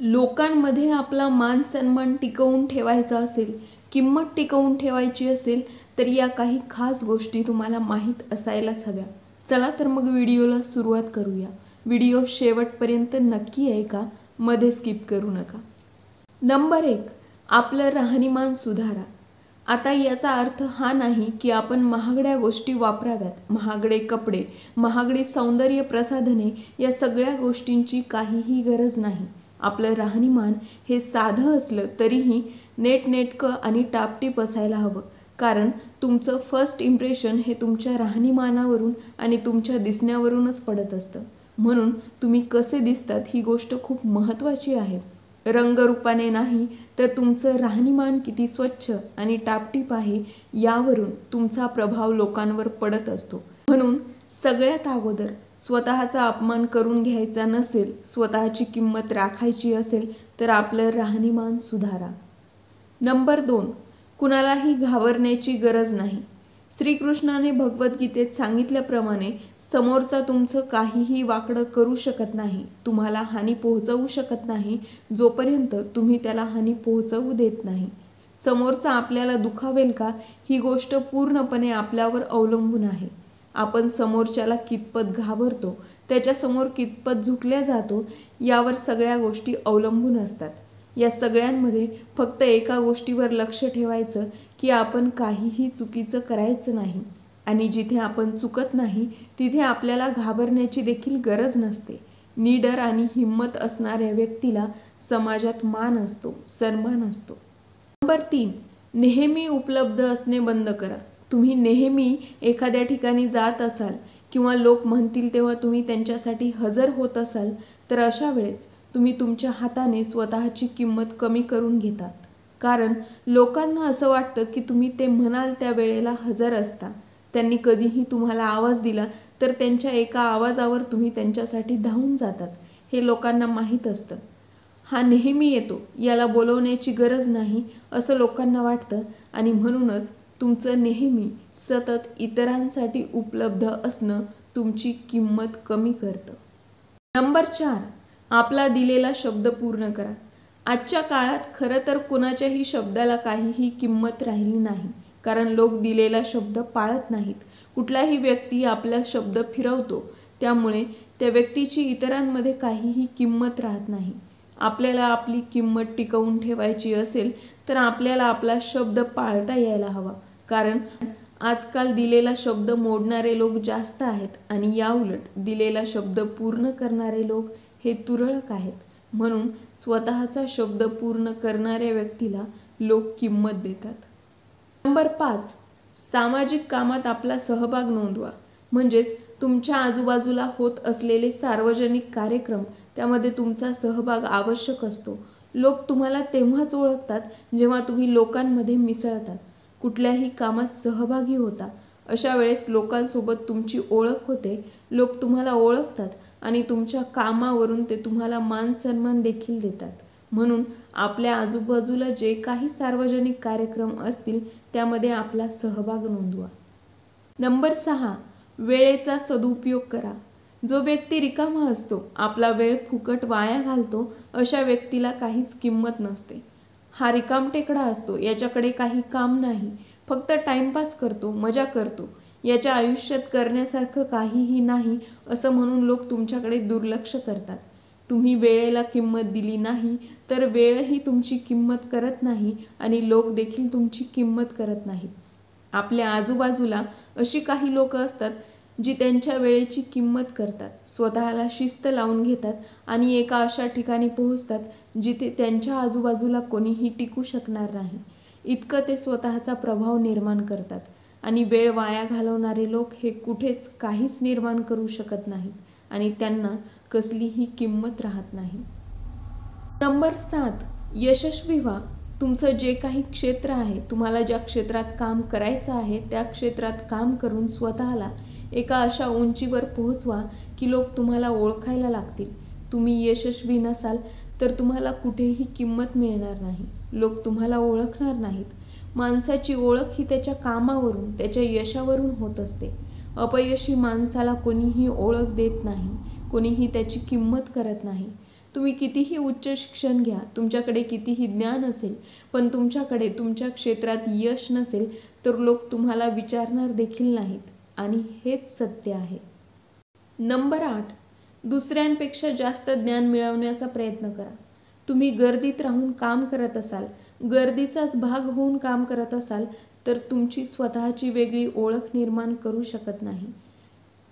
लोकांमध्ये आपला मान सन्मान टिकवून ठेवायचा असेल, किंमत टिकवून ठेवायची असेल तर या काही खास गोष्टी तुम्हाला माहीत असायलाच हव्या. चला तर मग व्हिडिओला सुरुवात करूया. व्हिडिओ शेवटपर्यंत नक्की ऐका, मध्ये स्किप करू नका. नंबर 1, आपलं राहणीमान सुधारा. आता याचा अर्थ हा नाही की आपण महागड्या गोष्टी वापराव्यात. महागडे कपडे, महागडी सौंदर्य प्रसाधने या सगळ्या गोष्टींची काहीही गरज नाही. आपलं राहणीमान हे साधं असलं तरीही नेटनेटकं आणि टापटीप असायला हवं. कारण तुमचं फर्स्ट इम्प्रेशन हे तुमच्या राहणीमानावरून आणि तुमच्या दिसण्यावरूनच पडत असतं. म्हणून तुम्ही कसे दिसतात ही गोष्ट खूप महत्त्वाची आहे. रंगरूपाने नाही तर तुमचं राहणीमान किती स्वच्छ आणि टापटीप आहे यावरून तुमचा प्रभाव लोकांवर पडत असतो. म्हणून सगळ्यात अगोदर स्वतःचा अपमान करून घ्यायचा नसेल, स्वतःची किंमत राखायची असेल तर आपलं राहणीमान सुधारा. नंबर 2, कुणालाही घाबरण्याची गरज नाही. श्रीकृष्णाने भगवद्गीतेत सांगितल्याप्रमाणे समोरचा तुमचं काहीही वाकडं करू शकत नाही, तुम्हाला हानी पोहोचवू शकत नाही जोपर्यंत तुम्ही त्याला हानी पोहोचवू देत नाही. समोरचा आपल्याला दुखावेल का ही गोष्ट पूर्णपणे आपल्यावर अवलंबून आहे. आपण समोरच्याला कितपत घाबरतो, त्याच्यासमोर कितपत झुकल्या जातो यावर सगळ्या गोष्टी अवलंबून असतात. या सगळ्यांमध्ये फक्त एका गोष्टीवर लक्ष ठेवायचं की आपण काहीही चुकीचं करायचं नाही आणि जिथे आपण चुकत नाही तिथे आपल्याला घाबरण्याची देखील गरज नसते. निडर आणि हिंमत असणाऱ्या व्यक्तीला समाजात मान असतो, सन्मान असतो. नंबर 3, नेहमी उपलब्ध असणे बंद करा. तुम्ही नेहमी एखाद्या ठिकाणी जात असाल किंवा लोक म्हणतील तेव्हा तुम्ही त्यांच्यासाठी हजर होत असाल तर अशा वेळेस तुम्ही तुमच्या हाताने स्वतःची किंमत कमी करून घेतात. कारण लोकांना असं वाटतं की तुम्ही ते म्हणाल त्या वेळेला हजर असता. त्यांनी कधीही तुम्हाला आवाज दिला तर त्यांच्या एका आवाजावर तुम्ही त्यांच्यासाठी धावून जातात, हे लोकांना माहीत असतं. हा नेहमी येतो, याला बोलवण्याची गरज नाही असं लोकांना वाटतं आणि म्हणूनच तुमचं नेहमी सतत इतरांसाठी उपलब्ध असणं तुमची किंमत कमी करतं. नंबर 4, आपला दिलेला शब्द पूर्ण करा. आजच्या काळात खरं तर कुणाच्याही शब्दाला काहीही किंमत राहिली नाही, कारण लोक दिलेला शब्द पाळत नाहीत. कुठलाही व्यक्ती आपला शब्द फिरवतो, त्यामुळे त्या व्यक्तीची इतरांमध्ये काहीही किंमत राहत नाही. आपल्याला आपली किंमत टिकवून ठेवायची असेल तर आपल्याला आपला शब्द पाळता यायला हवा. कारण आजकाल दिलेला शब्द मोडणारे लोक जास्त आहेत आणि याउलट दिलेला शब्द पूर्ण करणारे लोक हे तुरळक आहेत. म्हणून स्वतःचा शब्द पूर्ण करणाऱ्या व्यक्तीला लोक किंमत देतात. नंबर 5, सामाजिक कामात आपला सहभाग नोंदवा. म्हणजेच तुमच्या आजूबाजूला होत असलेले सार्वजनिक कार्यक्रम, त्यामध्ये तुमचा सहभाग आवश्यक असतो. लोक तुम्हाला तेव्हाच ओळखतात जेव्हा तुम्ही लोकांमध्ये मिसळतात, कुठल्याही कामात सहभागी होता. अशा वेळेस लोकांसोबत तुमची ओळख होते, लोक तुम्हाला ओळखतात आणि तुमच्या कामावरून ते तुम्हाला मान सन्मान देखील देतात. म्हणून आपल्या आजूबाजूला जे काही सार्वजनिक कार्यक्रम असतील त्यामध्ये आपला सहभाग नोंदवा. नंबर 6, वेळेचा सदुपयोग करा. जो व्यक्ती रिकामा असतो, आपला वेळ फुकट वाया घालतो, अशा व्यक्तीला काहीच किंमत नसते. हा रिकामटेकडा असतो, याच्याकडे काही काम नाही, फक्त टाइमपास करतो, मजा करतो, याच्या आयुष्यात करण्यासारखं काहीही नाही असं म्हणून लोक तुमच्याकडे दुर्लक्ष करतात. तुम्ही वेळेला किंमत दिली नाही तर वेळही तुमची किंमत करत नाही आणि लोक देखील तुमची किंमत करत नाहीत. आपल्या आजूबाजूला अशी काही लोक असतात जी त्यांच्या वेळेची किंमत करतात, स्वतःला शिस्त लावून घेतात आणि एका अशा ठिकाणी पोहोचतात जिथे त्यांच्या आजूबाजूला कोणीही टिकू शकणार नाही, इतकं ते स्वतःचा प्रभाव निर्माण करतात. आणि वेळ वाया घालवणारे लोक हे कुठेच काहीच निर्माण करू शकत नाहीत आणि त्यांना कसलीही किंमत राहत नाही. नंबर 7, यशस्वी व्हा. तुमचं जे काही क्षेत्र आहे, तुम्हाला ज्या क्षेत्रात काम करायचं आहे त्या क्षेत्रात काम करून स्वतःला एका अशा उंचीवर पोहोचवा की लोक तुम्हाला ओळखायला लागतील. तुम्ही यशस्वी नसाल तर तुम्हाला कुठेही किंमत मिळणार नाही, लोक तुम्हाला ओळखणार नाहीत. माणसाची ओळख ही त्याच्या कामावरून, त्याच्या यशावरून होत असते. अपयशी माणसाला कोणीही ओळख देत नाही, कोणीही त्याची किंमत करत नाही. तुम्ही कितीही उच्च शिक्षण घ्या, तुमच्याकडे कितीही ज्ञान असेल, पण तुमच्याकडे तुमच्या क्षेत्रात यश नसेल तर लोक तुम्हाला विचारणार देखील नाहीत आणि हेच सत्य आहे. नंबर 8, दुसऱ्यांपेक्षा जास्त ज्ञान मिळवण्याचा प्रयत्न करा. तुम्ही गर्दीत राहून काम करत असाल, गर्दीचाच भाग होऊन काम करत असाल तर तुमची स्वतःची वेगळी ओळख निर्माण करू शकत नाही.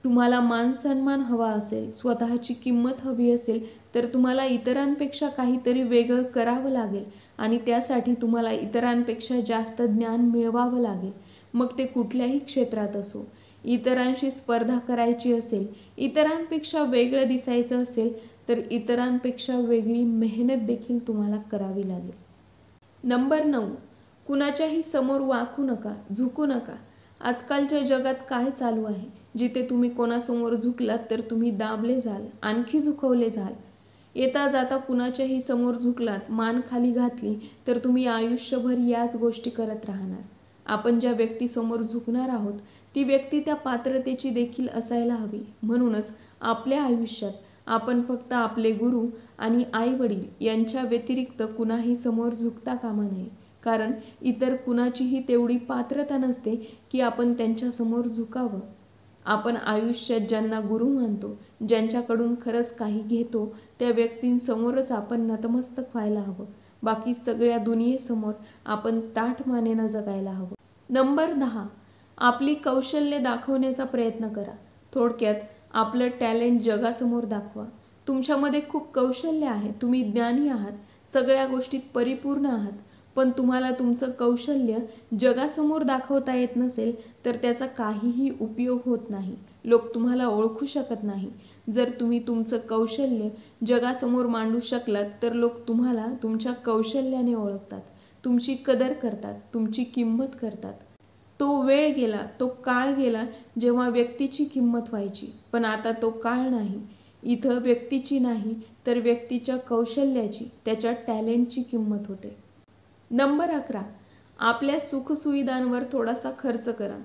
तुम्हाला मान सन्मान हवा असेल, स्वतःची किंमत हवी असेल तर तुम्हाला इतरांपेक्षा काहीतरी वेगळं करावं लागेल आणि त्यासाठी तुम्हाला इतरांपेक्षा जास्त ज्ञान मिळवावं लागेल. मग ते कुठल्याही क्षेत्रात असो. इतरांशी स्पर्धा करायची असेल, इतरांपेक्षा वेगळं दिसायचं असेल तर इतरांपेक्षा वेगळी मेहनत देखील तुम्हाला करावी लागेल. नंबर 9, कुणाच्याही समोर वाकू नका, झुकू नका. आजकालच्या जगात काय चालू आहे? जिथे तुम्ही कोणासमोर झुकलात तर तुम्ही दाबले जाल, आणखी झुकवले जाल. येता जाता कुणाच्याही समोर झुकलात, मान खाली घातली तर तुम्ही आयुष्यभर याच गोष्टी करत राहणार. आपण ज्या व्यक्तीसमोर झुकणार आहोत ती व्यक्ती त्या पात्रतेची देखील असायला हवी. म्हणूनच आपल्या आयुष्यात आपण फक्त आपले गुरु आणि आई-वडील यांच्या व्यतिरिक्त कुणाही समोर झुकता कामा नये. कारण इतर कुणाचीही तेवढी पात्रता नसते की आपण त्यांच्यासमोर झुकावं. आपण आयुष्यात ज्यांना गुरु मानतो, ज्यांच्याकडून खरंच काही घेतो त्या व्यक्तींसमोरच आपण नतमस्तक व्हायला हवं. बाकी सगळ्या दुनियेसमोर आपण ताठ मानेनं जगायला हवं. नंबर 10, आपली कौशल्य दाखवण्याचा प्रयत्न करा. थोडक्यात आपलं टॅलेंट जगासमोर दाखवा. तुमच्यामध्ये खूप कौशल्य आहे, तुम्ही ज्ञानी आहात, सगळ्या गोष्टीत परिपूर्ण आहात, पण तुम्हाला तुमचं कौशल्य जगासमोर दाखवता येत नसेल तर त्याचा काहीही उपयोग होत नाही. लोक तुम्हाला ओळखू शकत नाही. जर तुम्ही तुमचं कौशल्य जगासमोर मांडू शकलात तर लोक तुम्हाला तुमच्या कौशल्याने ओळखतात, तुमची कदर करतात, तुमची किंमत करतात. तो वेळ गेला, तो काळ गेला जेव्हा व्यक्तीची किंमत व्हायची, पण आता तो काळ नाही. इथं व्यक्तीची नाही तर व्यक्तीच्या कौशल्याची, त्याच्या टॅलेंटची किंमत होते. नंबर 11, आपल्या सुखसुविधांवर थोडासा खर्च करा.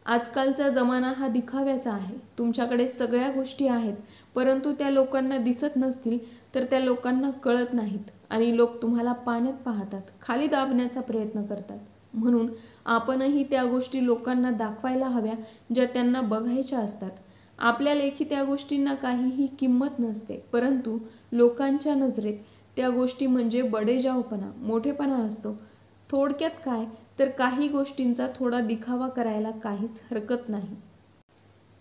आजकालचा जमाना हा दिखाव्याचा आहे. तुमच्याकडे सगळ्या गोष्टी आहेत, परंतु त्या लोकांना दिसत नसतील तर त्या लोकांना कळत नाहीत आणि लोक तुम्हाला पाण्यात पाहतात, खाली दाबण्याचा प्रयत्न करतात. म्हणून आपणही त्या गोष्टी लोकांना दाखवायला हव्या ज्या त्यांना बघायच्या असतात. आपल्या लेखी त्या गोष्टींना काहीही किंमत नसते, परंतु लोकांच्या नजरेत त्या गोष्टी म्हणजे बडेजावपणा, मोठेपणा असतो. थोडक्यात काय तर काही गोष्टींचा थोडा दिखावा करायला काहीच हरकत नाही.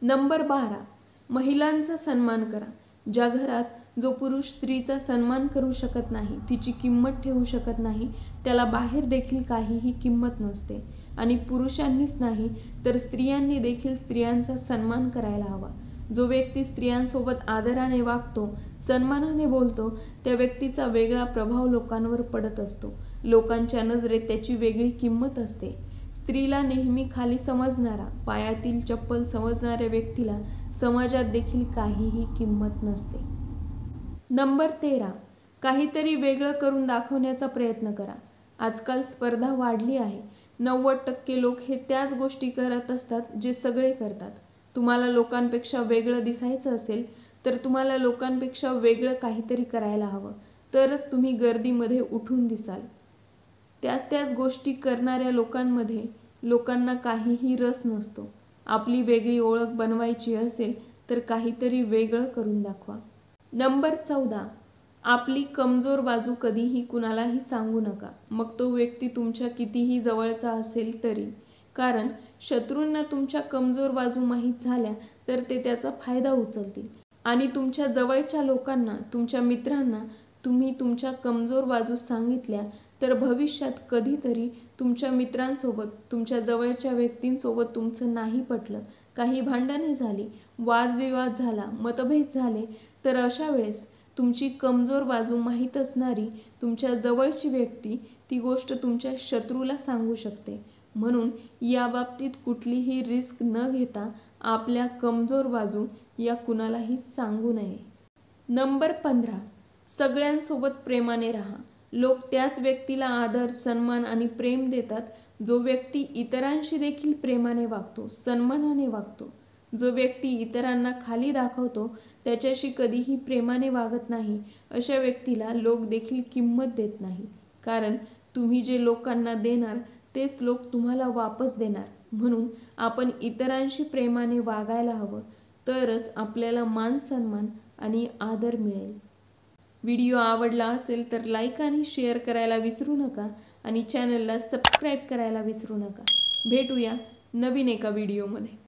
नंबर 12, महिलांचा सन्मान करा. ज्या घरात जो पुरुष स्त्रीचा सन्मान करू शकत नाही, तिची किंमत ठेवू शकत नाही, त्याला बाहेर देखील काहीही किंमत नसते. आणि पुरुषांनीच नाही तर स्त्रियांनी देखील स्त्रियांचा सन्मान करायला हवा. जो व्यक्ती स्त्रियांसोबत आदराने वागतो, सन्मानाने बोलतो, त्या व्यक्तीचा वेगळा प्रभाव लोकांवर पडत असतो. लोकांच्या नजरेत त्याची वेगळी किंमत असते. स्त्रीला नेहमी खाली समजणारा, पायातील चप्पल समजणाऱ्या व्यक्तीला समाजात देखील काहीही किंमत नसते. नंबर 13, काहीतरी वेगळं करून दाखवण्याचा प्रयत्न करा. आजकाल स्पर्धा वाढली आहे. 90% लोक हे त्याच गोष्टी करत असतात जे सगळे करतात. तुम्हाला लोकांपेक्षा वेगळं दिसायचं असेल तर तुम्हाला लोकांपेक्षा वेगळं काहीतरी करायला हवं, तरच तुम्ही गर्दीमध्ये उठून दिसाल. त्याच गोष्टी करणाऱ्या लोकांमध्ये लोकांना काहीही रस नसतो. आपली वेगळी ओळख बनवायची असेल तर काहीतरी वेगळं करून दाखवा. नंबर 14, आपली कमजोर बाजू कधीही कुणालाही सांगू नका, मग तो व्यक्ती तुमच्या कितीही जवळचा असेल तरी. कारण शत्रूंना तुमच्या कमजोर बाजू माहीत झाल्या तर ते त्याचा फायदा उचलतील आणि तुमच्या जवळच्या लोकांना, तुमच्या मित्रांना तुम्ही तुमच्या कमजोर बाजू सांगितल्या तर भविष्यात कधीतरी तुमच्या मित्रांसोबत, तुमच्या जवळच्या व्यक्तींसोबत तुमचं नाही पटलं, काही भांडणे झाली, वादविवाद झाला, मतभेद झाले तर अशा वेळेस तुमची कमजोर बाजू माहीत असणारी तुमच्या जवळची व्यक्ती ती गोष्ट तुमच्या शत्रूला सांगू शकते. म्हणून या बाबतीत कुठलीही रिस्क न घेता आपल्या कमजोर बाजू या कुणालाही सांगू नये. नंबर 15, सगळ्यांसोबत प्रेमाने राहा. लोक त्याच व्यक्तीला आदर, सन्मान आणि प्रेम देतात जो व्यक्ती इतरांशी देखील प्रेमाने वागतो, सन्मानाने वागतो. जो व्यक्ती इतरांना खाली दाखवतो त्याच्याशी कधीही प्रेमाने वागत नाही अशा व्यक्तीला लोक देखील किंमत देत नाही. कारण तुम्ही जे लोकांना देणार तेच लोक तुम्हाला वापस देणार. म्हणून आपण इतरांशी प्रेमाने वागायला हवं, तरच आपल्याला मान सन्मान आणि आदर मिळेल. व्हिडिओ आवडला असेल तर लाईक आणि शेअर करायला विसरू नका आणि चॅनलला सबस्क्राईब करायला विसरू नका. भेटूया नवीन एका व्हिडिओमध्ये.